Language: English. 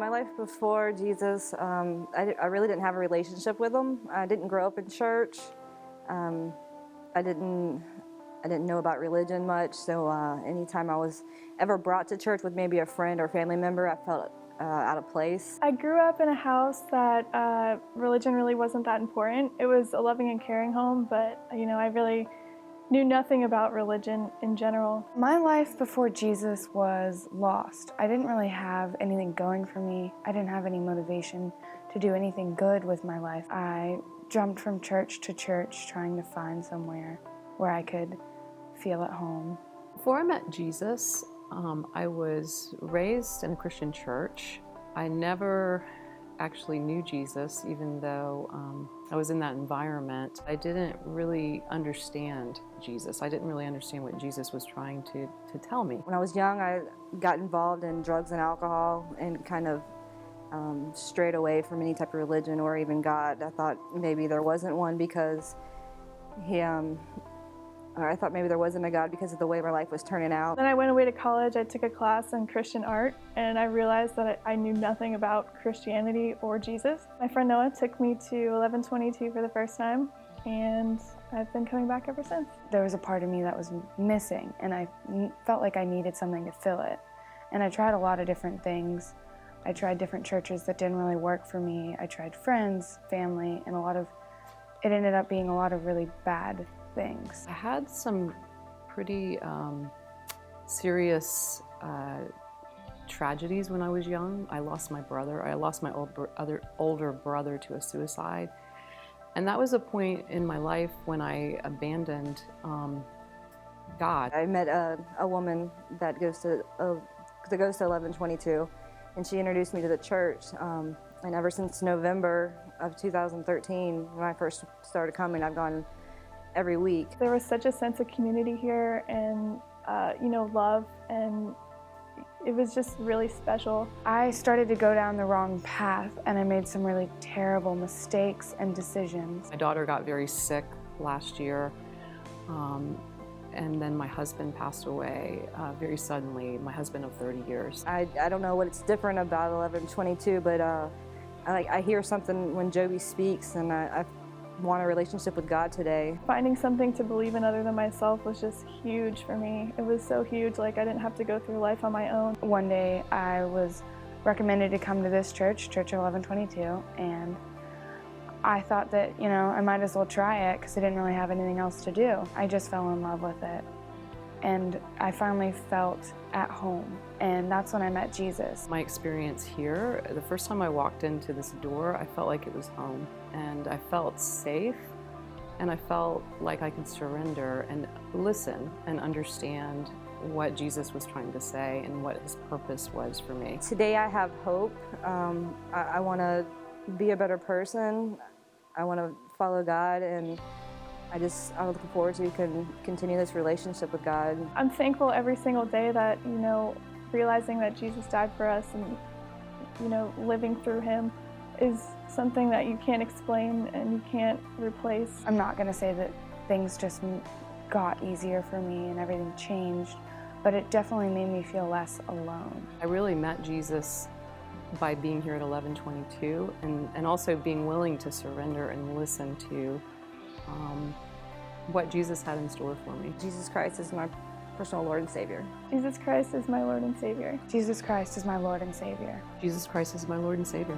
My life before Jesus, I really didn't have a relationship with him. I didn't grow up in church. I didn't know about religion much, so anytime I was ever brought to church with maybe a friend or family member, I felt out of place. I grew up in a house that religion really wasn't that important. It was a loving and caring home, but I really knew nothing about religion in general. My life before Jesus was lost. I didn't really have anything going for me. I didn't have any motivation to do anything good with my life. I jumped from church to church trying to find somewhere where I could feel at home. Before I met Jesus, I was raised in a Christian church. I never actually knew Jesus, even though I was in that environment. I didn't really understand Jesus. I didn't really understand what Jesus was trying to tell me. When I was young, I got involved in drugs and alcohol and kind of strayed away from any type of religion or even God. I thought maybe there wasn't one because or I thought maybe there wasn't a God because of the way my life was turning out. Then I went away to college. I took a class in Christian art, and I realized that I knew nothing about Christianity or Jesus. My friend Noah took me to 1122 for the first time, and I've been coming back ever since. There was a part of me that was missing, and I felt like I needed something to fill it. And I tried a lot of different things. I tried different churches that didn't really work for me. I tried friends, family, and it ended up being a lot of really bad things. I had some pretty serious tragedies when I was young. I lost my brother. I lost my older brother to a suicide. And that was a point in my life when I abandoned God. I met a woman that goes to 1122, and she introduced me to the church. And ever since November of 2013, when I first started coming, I've gone every week. There was such a sense of community here and love, and it was just really special. I started to go down the wrong path, and I made some really terrible mistakes and decisions. My daughter got very sick last year, and then my husband passed away very suddenly, my husband of 30 years. I don't know what's different about 1122, but I hear something when Joby speaks, and I want a relationship with God today. Finding something to believe in other than myself was just huge for me. It was so huge, like I didn't have to go through life on my own. One day I was recommended to come to this church 1122, and I thought that, I might as well try it because I didn't really have anything else to do. I just fell in love with it, and I finally felt at home, and that's when I met Jesus. My experience here, the first time I walked into this door, I felt like it was home, and I felt safe, and I felt like I could surrender and listen and understand what Jesus was trying to say and what his purpose was for me. Today I have hope. I want to be a better person. I want to follow God, and I'm looking forward to continue this relationship with God. I'm thankful every single day that, realizing that Jesus died for us and, living through him is something that you can't explain and you can't replace. I'm not going to say that things just got easier for me and everything changed, but it definitely made me feel less alone. I really met Jesus by being here at 1122 and also being willing to surrender and listen to what Jesus had in store for me. Jesus Christ is my personal Lord and Savior. Jesus Christ is my Lord and Savior. Jesus Christ is my Lord and Savior. Jesus Christ is my Lord and Savior.